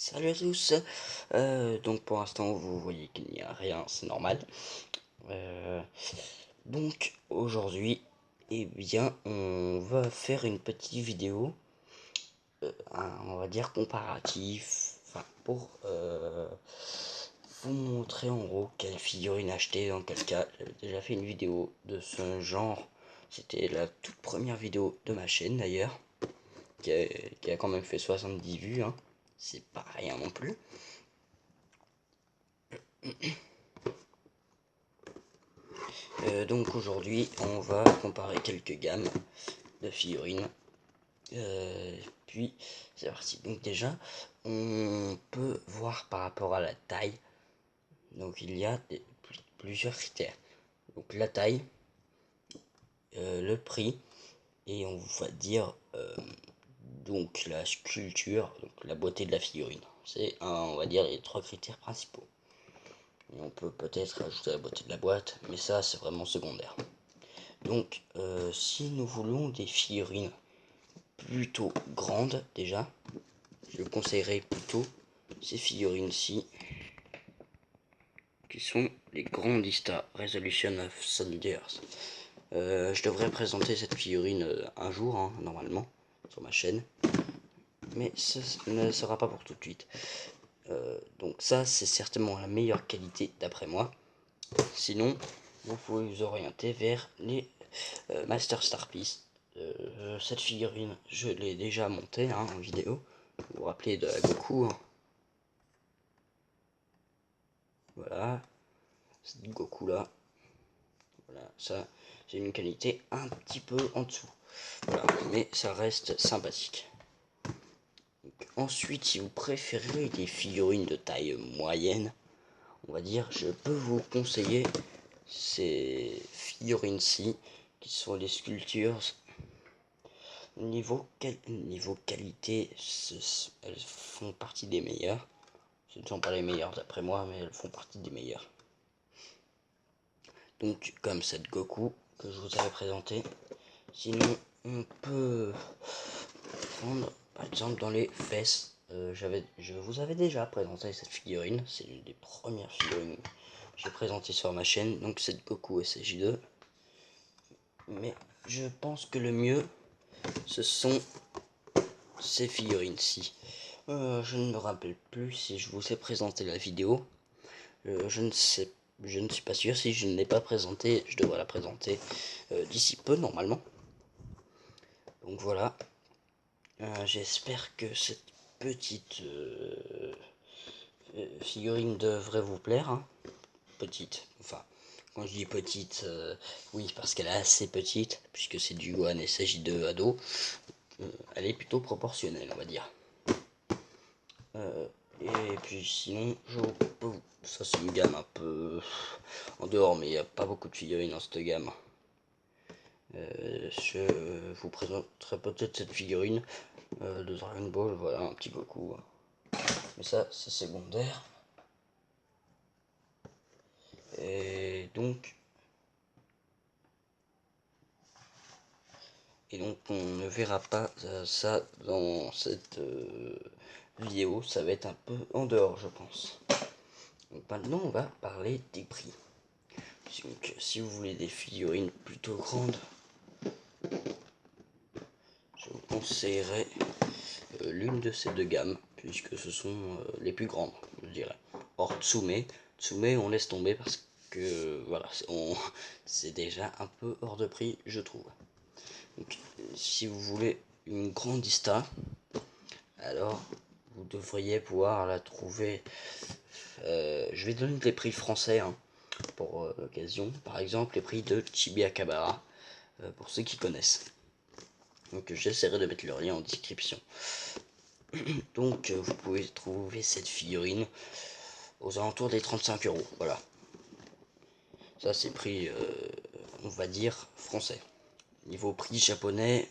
Salut à tous. Donc pour l'instant vous voyez qu'il n'y a rien, c'est normal. Euh, donc aujourd'hui, eh bien, on va faire une petite vidéo, on va dire comparatif, enfin pour vous montrer en gros quelle figurine acheter dans quel cas. J'avais déjà fait une vidéo de ce genre. C'était la toute première vidéo de ma chaîne d'ailleurs, qui a quand même fait 70 vues, hein. C'est pas rien non plus. Donc aujourd'hui, on va comparer quelques gammes de figurines. Puis c'est parti. Donc déjà, on peut voir par rapport à la taille. Donc il y a plusieurs critères. Donc la taille, le prix et on va dire donc la sculpture, donc la beauté de la figurine. C'est on va dire les trois critères principaux. Et on peut peut-être ajouter la beauté de la boîte, mais ça c'est vraiment secondaire. Donc, si nous voulons des figurines plutôt grandes, déjà, je conseillerais plutôt ces figurines-ci, qui sont les Grandista Resolution of Soldiers. Je devrais présenter cette figurine un jour, hein, normalement, sur ma chaîne, mais ce ne sera pas pour tout de suite. Donc ça, c'est certainement la meilleure qualité d'après moi. Sinon, vous pouvez vous orienter vers les Master Starpiece. Cette figurine, je l'ai déjà montée, hein, en vidéo. Vous vous rappelez de la Goku, hein. Voilà, cette Goku là. Voilà, ça, j'ai une qualité un petit peu en dessous. Voilà, mais ça reste sympathique. Donc, ensuite, si vous préférez des figurines de taille moyenne, on va dire, je peux vous conseiller ces figurines-ci, qui sont les sculptures. Niveau qualité, elles font partie des meilleures. Ce ne sont pas les meilleures d'après moi, mais elles font partie des meilleures. Donc, comme cette Goku que je vous avais présenté. Sinon, on peut prendre, par exemple, dans les fesses. Je vous avais déjà présenté cette figurine. C'est une des premières figurines que j'ai présentées sur ma chaîne. Donc, cette Goku SJ2. Mais je pense que le mieux, ce sont ces figurines-ci. Je ne me rappelle plus si je vous ai présenté la vidéo. Je ne suis pas sûr. Si je ne l'ai pas présentée, je devrais la présenter d'ici peu normalement. Donc voilà. J'espère que cette petite figurine devrait vous plaire, hein. Petite, enfin, quand je dis petite, oui, parce qu'elle est assez petite, puisque c'est du Gohan SJ2 ado. Elle est plutôt proportionnelle, on va dire. Et puis sinon, ça c'est une gamme un peu en dehors, mais il n'y a pas beaucoup de figurines dans cette gamme. Je vous présenterai peut-être cette figurine de Dragon Ball, voilà, un petit Goku. Mais ça, c'est secondaire. Et donc, on ne verra pas ça dans cette vidéo. Ça va être un peu en dehors, je pense. Donc maintenant, on va parler des prix. Donc, si vous voulez des figurines plutôt grandes, je vous conseillerais l'une de ces deux gammes, puisque ce sont les plus grandes, je dirais. Or, Tsume, on laisse tomber parce que voilà, c'est déjà un peu hors de prix, je trouve. Donc, si vous voulez une grandista, alors vous devriez pouvoir la trouver. Je vais donner des prix français, hein, pour l'occasion. Par exemple, les prix de Chibi Akabara, pour ceux qui connaissent. Donc j'essaierai de mettre le lien en description. Donc vous pouvez trouver cette figurine aux alentours des 35 euros. Voilà. Ça c'est prix, on va dire, français. Niveau prix japonais,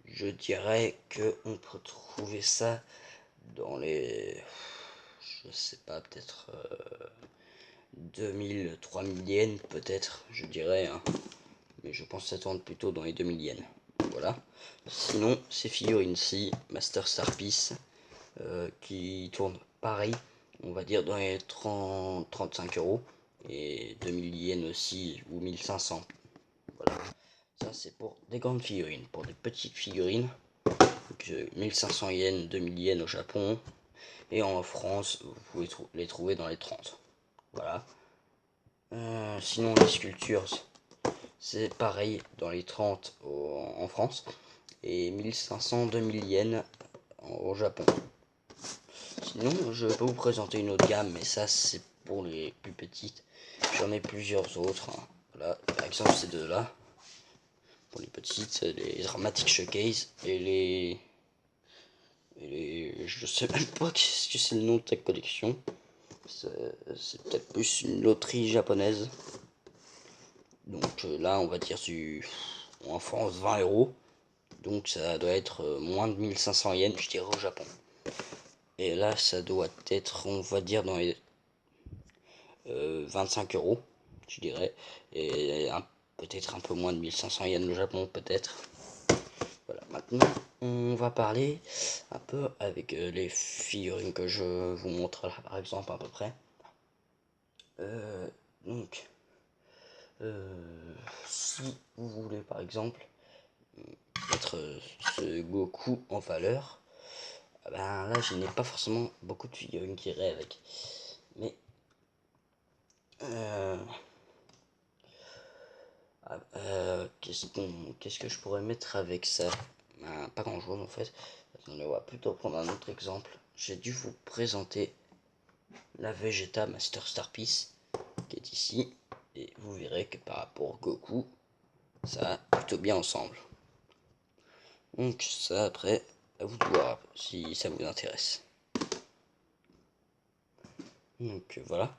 je dirais que on peut trouver ça dans les, je sais pas, peut-être 2000, 3000 yens peut-être, je dirais, hein. Mais je pense que ça tourne plutôt dans les 2000 yens. Voilà. Sinon, ces figurines-ci, Master Starpiece, qui tournent pareil, on va dire dans les 35 euros, et 2000 yens aussi, ou 1500. Voilà, ça c'est pour des grandes figurines. Pour des petites figurines, 1500 yens, 2000 yens au Japon, et en France vous pouvez les trouver dans les 30. Voilà. Sinon les sculptures, c'est pareil dans les 30 en France, et 1500, 2000 yens au Japon. Sinon, je peux vous présenter une autre gamme, mais ça c'est pour les plus petites. J'en ai plusieurs autres, hein. Voilà, par exemple ces deux-là. Pour les petites, les Dramatic Showcase et les... Je sais même pas ce que c'est le nom de cette collection. C'est peut-être plus une loterie japonaise. Donc là, on va dire en France 20 euros. Donc ça doit être moins de 1500 yens, je dirais, au Japon. Et là, ça doit être, on va dire, dans les 25 euros, je dirais. Et peut-être un peu moins de 1500 yens au Japon, peut-être. Voilà, maintenant, on va parler un peu avec les figurines que je vous montre là, par exemple, à peu près. Donc, si vous voulez, par exemple, mettre ce Goku en valeur, ben là, je n'ai pas forcément beaucoup de figurines qui iraient avec. Mais qu'est-ce que je pourrais mettre avec ça? Ben, pas grand chose en fait. Attendez, on va plutôt prendre un autre exemple. J'ai dû vous présenter la Vegeta Master Star Piece qui est ici, et vous verrez que par rapport au Goku, ça va plutôt bien ensemble. Donc ça, après, à vous de voir si ça vous intéresse. Donc voilà.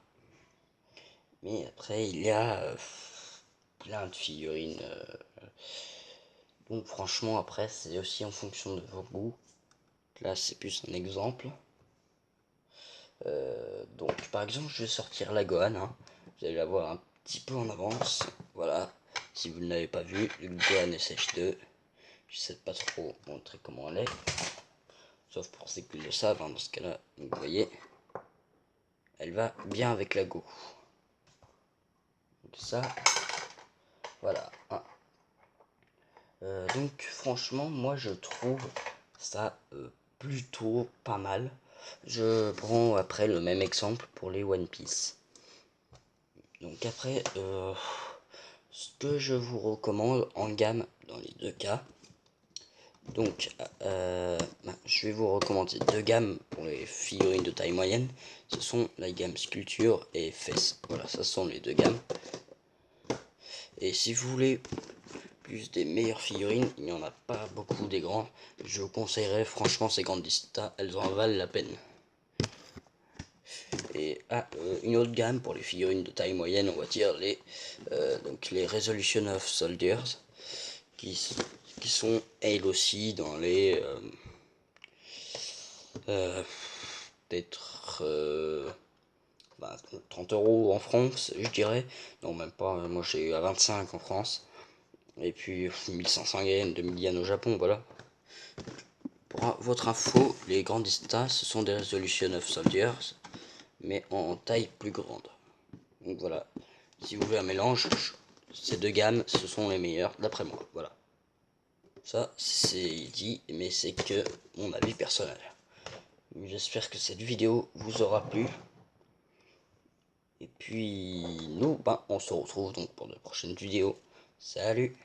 Mais après, il y a plein de figurines. Donc franchement, après, c'est aussi en fonction de vos goûts. Là, c'est plus un exemple. Donc par exemple, je vais sortir la Gohan, hein. Vous allez la voir un petit peu en avance. Voilà, si vous ne l'avez pas vu, le Gohan SH2. Je sais pas trop montrer comment elle est, sauf pour ceux qui le savent, hein, dans ce cas là. Vous voyez, elle va bien avec la Go. Donc ça, voilà, hein. Donc franchement, moi je trouve ça plutôt pas mal. Je prends après le même exemple pour les One Piece. Donc après, ce que je vous recommande en gamme dans les deux cas, donc je vais vous recommander deux gammes pour les figurines de taille moyenne. Ce sont la gamme sculpture et fesses. Voilà, ça sont les deux gammes. Et si vous voulez plus des meilleures figurines, il n'y en a pas beaucoup des grands. Je vous conseillerais franchement ces Grandista, elles en valent la peine. Et une autre gamme pour les figurines de taille moyenne, on va dire donc les Resolution of Soldiers, qui sont elles aussi dans les peut-être 30 euros en France, je dirais. Non, même pas, moi j'ai eu à 25 en France. Et puis 1500 yens, 2000 yens au Japon, voilà. Pour votre info, les Grandista, ce sont des Resolution of Soldiers, mais en taille plus grande. Donc voilà, si vous voulez un mélange, ces deux gammes, ce sont les meilleures d'après moi, voilà. Ça, c'est dit, mais c'est que mon avis personnel. J'espère que cette vidéo vous aura plu. Et puis, nous, on se retrouve donc pour de prochaines vidéos. Salut!